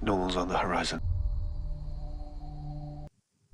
signals on the horizon.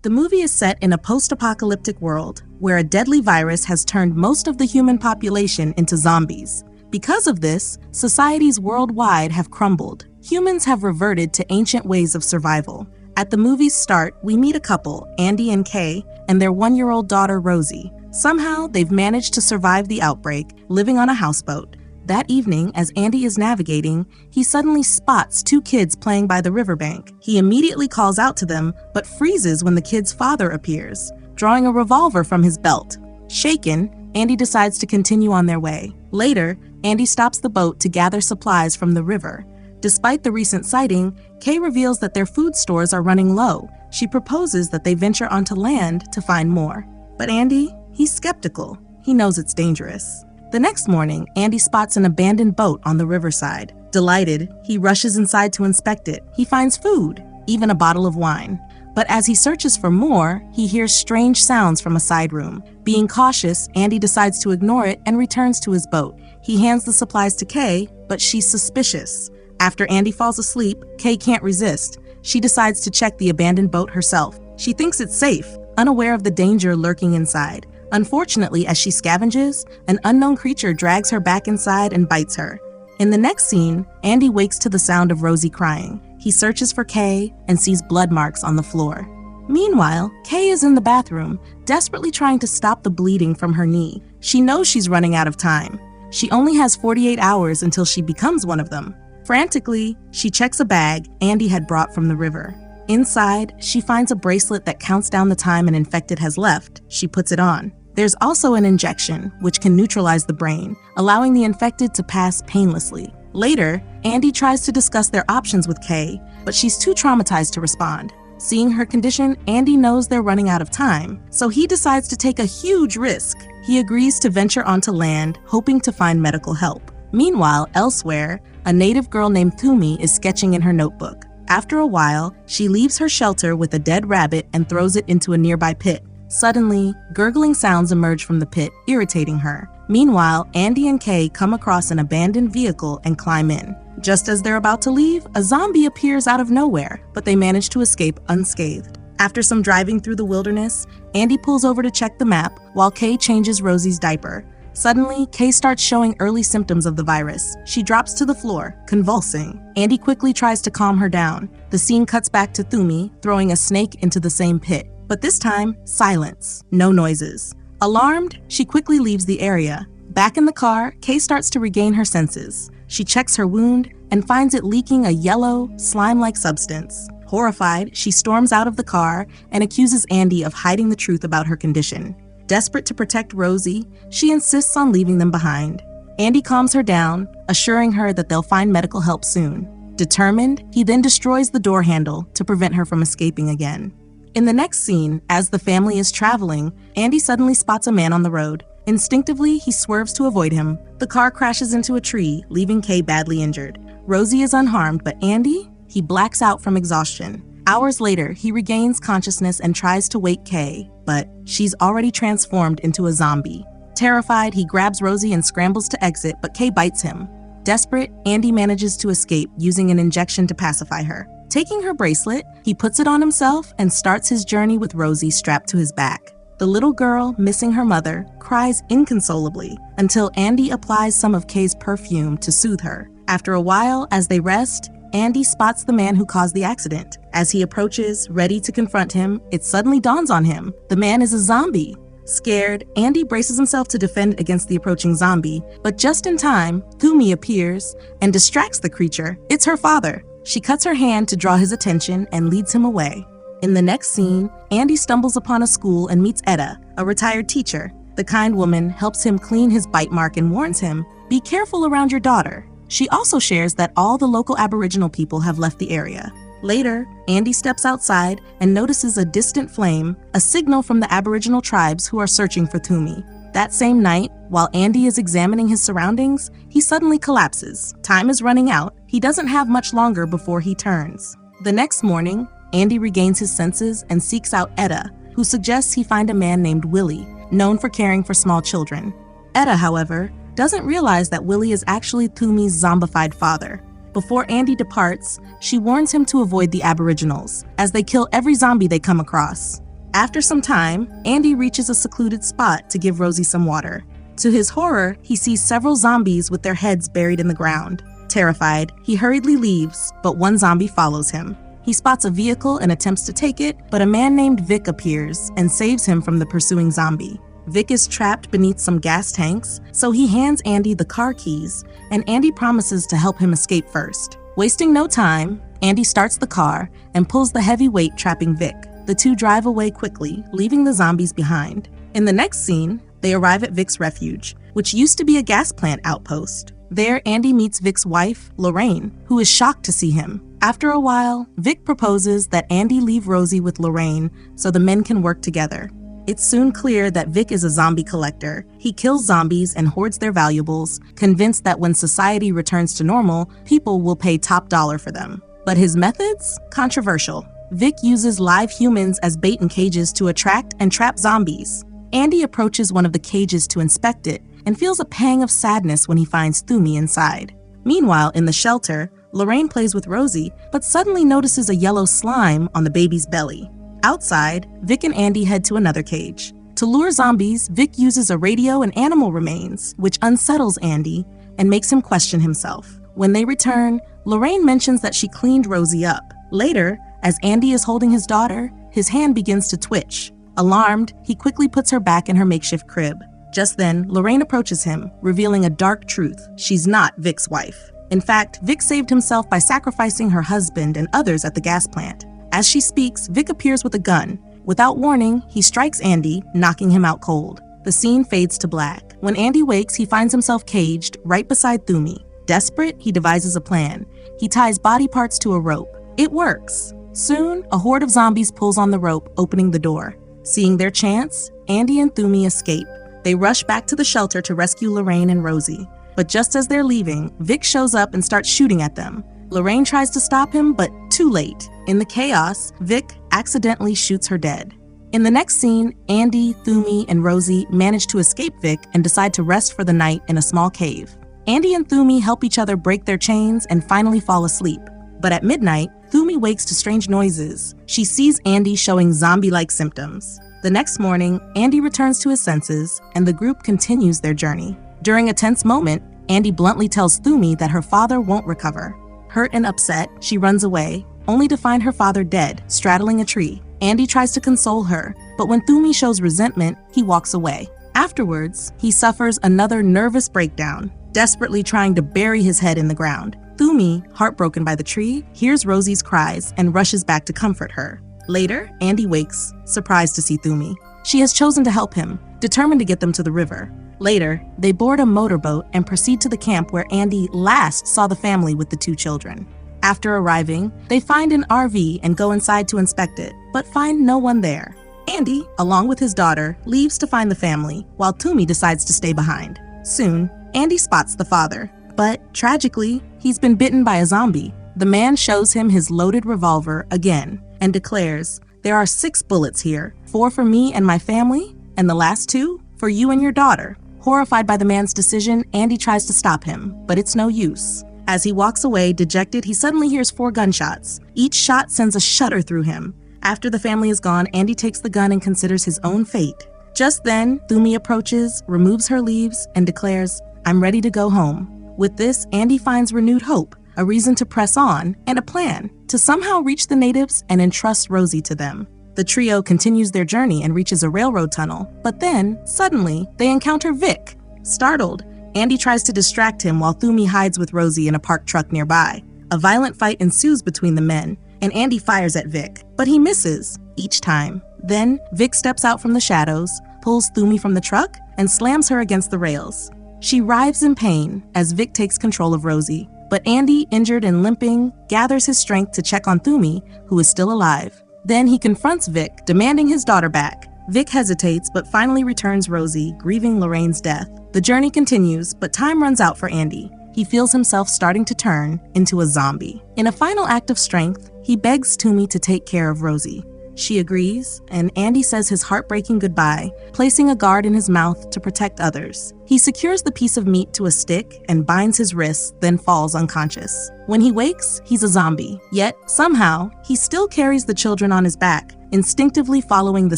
The movie is set in a post-apocalyptic world where a deadly virus has turned most of the human population into zombies. Because of this, societies worldwide have crumbled. Humans have reverted to ancient ways of survival. At the movie's start, we meet a couple, Andy and Kay, and their 1-year-old daughter, Rosie. Somehow, they've managed to survive the outbreak, living on a houseboat. That evening, as Andy is navigating, he suddenly spots 2 kids playing by the riverbank. He immediately calls out to them, but freezes when the kid's father appears, drawing a revolver from his belt. Shaken, Andy decides to continue on their way. Later, Andy stops the boat to gather supplies from the river. Despite the recent sighting, Kay reveals that their food stores are running low. She proposes that they venture onto land to find more. But Andy, he's skeptical. He knows it's dangerous. The next morning, Andy spots an abandoned boat on the riverside. Delighted, he rushes inside to inspect it. He finds food, even a bottle of wine. But as he searches for more, he hears strange sounds from a side room. Being cautious, Andy decides to ignore it and returns to his boat. He hands the supplies to Kay, but she's suspicious. After Andy falls asleep, Kay can't resist. She decides to check the abandoned boat herself. She thinks it's safe, unaware of the danger lurking inside. Unfortunately, as she scavenges, an unknown creature drags her back inside and bites her. In the next scene, Andy wakes to the sound of Rosie crying. He searches for Kay and sees blood marks on the floor. Meanwhile, Kay is in the bathroom, desperately trying to stop the bleeding from her knee. She knows she's running out of time. She only has 48 hours until she becomes one of them. Frantically, she checks a bag Andy had brought from the river. Inside, she finds a bracelet that counts down the time an infected has left. She puts it on. There's also an injection, which can neutralize the brain, allowing the infected to pass painlessly. Later, Andy tries to discuss their options with Kay, but she's too traumatized to respond. Seeing her condition, Andy knows they're running out of time, so he decides to take a huge risk. He agrees to venture onto land, hoping to find medical help. Meanwhile, elsewhere, a native girl named Thumi is sketching in her notebook. After a while, she leaves her shelter with a dead rabbit and throws it into a nearby pit. Suddenly, gurgling sounds emerge from the pit, irritating her. Meanwhile, Andy and Kay come across an abandoned vehicle and climb in. Just as they're about to leave, a zombie appears out of nowhere, but they manage to escape unscathed. After some driving through the wilderness, Andy pulls over to check the map while Kay changes Rosie's diaper. Suddenly, Kay starts showing early symptoms of the virus. She drops to the floor, convulsing. Andy quickly tries to calm her down. The scene cuts back to Thumi, throwing a snake into the same pit. But this time, silence. No noises. Alarmed, she quickly leaves the area. Back in the car, Kay starts to regain her senses. She checks her wound and finds it leaking a yellow, slime-like substance. Horrified, she storms out of the car and accuses Andy of hiding the truth about her condition. Desperate to protect Rosie, she insists on leaving them behind. Andy calms her down, assuring her that they'll find medical help soon. Determined, he then destroys the door handle to prevent her from escaping again. In the next scene, as the family is traveling, Andy suddenly spots a man on the road. Instinctively, he swerves to avoid him. The car crashes into a tree, leaving Kay badly injured. Rosie is unharmed, but Andy? He blacks out from exhaustion. Hours later, he regains consciousness and tries to wake Kay, but she's already transformed into a zombie. Terrified, he grabs Rosie and scrambles to exit, but Kay bites him. Desperate, Andy manages to escape using an injection to pacify her. Taking her bracelet, he puts it on himself and starts his journey with Rosie strapped to his back. The little girl, missing her mother, cries inconsolably until Andy applies some of Kay's perfume to soothe her. After a while, as they rest, Andy spots the man who caused the accident. As he approaches, ready to confront him, it suddenly dawns on him. The man is a zombie. Scared, Andy braces himself to defend against the approaching zombie, but just in time, Thumi appears and distracts the creature. It's her father. She cuts her hand to draw his attention and leads him away. In the next scene, Andy stumbles upon a school and meets Etta, a retired teacher. The kind woman helps him clean his bite mark and warns him, "Be careful around your daughter." She also shares that all the local Aboriginal people have left the area. Later, Andy steps outside and notices a distant flame, a signal from the Aboriginal tribes who are searching for Thumi. That same night, while Andy is examining his surroundings, he suddenly collapses. Time is running out. He doesn't have much longer before he turns. The next morning, Andy regains his senses and seeks out Etta, who suggests he find a man named Willie, known for caring for small children. Etta, however, doesn't realize that Willie is actually Thumi's zombified father. Before Andy departs, she warns him to avoid the Aboriginals, as they kill every zombie they come across. After some time, Andy reaches a secluded spot to give Rosie some water. To his horror, he sees several zombies with their heads buried in the ground. Terrified, he hurriedly leaves, but one zombie follows him. He spots a vehicle and attempts to take it, but a man named Vic appears and saves him from the pursuing zombie. Vic is trapped beneath some gas tanks, so he hands Andy the car keys, and Andy promises to help him escape first. Wasting no time, Andy starts the car and pulls the heavy weight trapping Vic. The two drive away quickly, leaving the zombies behind. In the next scene, they arrive at Vic's refuge, which used to be a gas plant outpost. There, Andy meets Vic's wife, Lorraine, who is shocked to see him. After a while, Vic proposes that Andy leave Rosie with Lorraine so the men can work together. It's soon clear that Vic is a zombie collector. He kills zombies and hoards their valuables, convinced that when society returns to normal, people will pay top dollar for them. But his methods? Controversial. Vic uses live humans as bait in cages to attract and trap zombies. Andy approaches one of the cages to inspect it and feels a pang of sadness when he finds Thumi inside. Meanwhile, in the shelter, Lorraine plays with Rosie, but suddenly notices a yellow slime on the baby's belly. Outside, Vic and Andy head to another cage. To lure zombies, Vic uses a radio and animal remains, which unsettles Andy and makes him question himself. When they return, Lorraine mentions that she cleaned Rosie up. Later, as Andy is holding his daughter, his hand begins to twitch. Alarmed, he quickly puts her back in her makeshift crib. Just then, Lorraine approaches him, revealing a dark truth. She's not Vic's wife. In fact, Vic saved himself by sacrificing her husband and others at the gas plant. As she speaks, Vic appears with a gun. Without warning, he strikes Andy, knocking him out cold. The scene fades to black. When Andy wakes, he finds himself caged right beside Thumi. Desperate, he devises a plan. He ties body parts to a rope. It works. Soon, a horde of zombies pulls on the rope, opening the door. Seeing their chance, Andy and Thumi escape. They rush back to the shelter to rescue Lorraine and Rosie. But just as they're leaving, Vic shows up and starts shooting at them. Lorraine tries to stop him, but too late. In the chaos, Vic accidentally shoots her dead. In the next scene, Andy, Thumi, and Rosie manage to escape Vic and decide to rest for the night in a small cave. Andy and Thumi help each other break their chains and finally fall asleep. But at midnight, Thumi wakes to strange noises. She sees Andy showing zombie-like symptoms. The next morning, Andy returns to his senses, and the group continues their journey. During a tense moment, Andy bluntly tells Thumi that her father won't recover. Hurt and upset, she runs away, only to find her father dead, straddling a tree. Andy tries to console her, but when Thumi shows resentment, he walks away. Afterwards, he suffers another nervous breakdown, desperately trying to bury his head in the ground. Thumi, heartbroken by the tree, hears Rosie's cries and rushes back to comfort her. Later, Andy wakes, surprised to see Thumi. She has chosen to help him, determined to get them to the river. Later, they board a motorboat and proceed to the camp where Andy last saw the family with the two children. After arriving, they find an RV and go inside to inspect it, but find no one there. Andy, along with his daughter, leaves to find the family, while Thumi decides to stay behind. Soon, Andy spots the father, but tragically, he's been bitten by a zombie. The man shows him his loaded revolver again and declares, "There are 6 bullets here, 4 for me and my family, and the last 2 for you and your daughter." Horrified by the man's decision, Andy tries to stop him, but it's no use. As he walks away, dejected, he suddenly hears 4 gunshots. Each shot sends a shudder through him. After the family is gone, Andy takes the gun and considers his own fate. Just then, Thumi approaches, removes her leaves, and declares, "I'm ready to go home." With this, Andy finds renewed hope, a reason to press on, and a plan to somehow reach the natives and entrust Rosie to them. The trio continues their journey and reaches a railroad tunnel, but then, suddenly, they encounter Vic. Startled, Andy tries to distract him while Thumi hides with Rosie in a parked truck nearby. A violent fight ensues between the men, and Andy fires at Vic, but he misses, each time. Then, Vic steps out from the shadows, pulls Thumi from the truck, and slams her against the rails. She writhes in pain as Vic takes control of Rosie, but Andy, injured and limping, gathers his strength to check on Thumi, who is still alive. Then he confronts Vic, demanding his daughter back. Vic hesitates, but finally returns Rosie, grieving Lorraine's death. The journey continues, but time runs out for Andy. He feels himself starting to turn into a zombie. In a final act of strength, he begs Thumi to take care of Rosie. She agrees, and Andy says his heartbreaking goodbye, placing a guard in his mouth to protect others. He secures the piece of meat to a stick and binds his wrists, then falls unconscious. When he wakes, he's a zombie. Yet, somehow, he still carries the children on his back, instinctively following the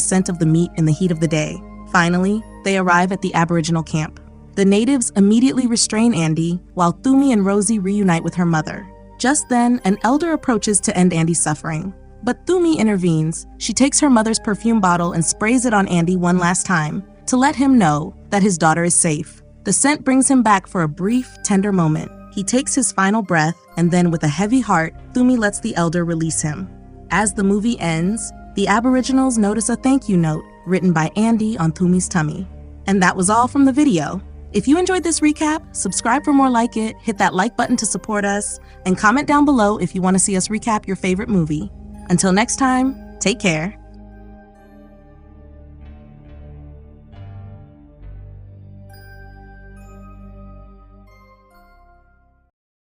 scent of the meat in the heat of the day. Finally, they arrive at the Aboriginal camp. The natives immediately restrain Andy, while Thumi and Rosie reunite with her mother. Just then, an elder approaches to end Andy's suffering. But Thumi intervenes. She takes her mother's perfume bottle and sprays it on Andy one last time, to let him know that his daughter is safe. The scent brings him back for a brief, tender moment. He takes his final breath, and then with a heavy heart, Thumi lets the elder release him. As the movie ends, the Aboriginals notice a thank you note written by Andy on Thumi's tummy. And that was all from the video. If you enjoyed this recap, subscribe for more like it, hit that like button to support us, and comment down below if you want to see us recap your favorite movie. Until next time, take care.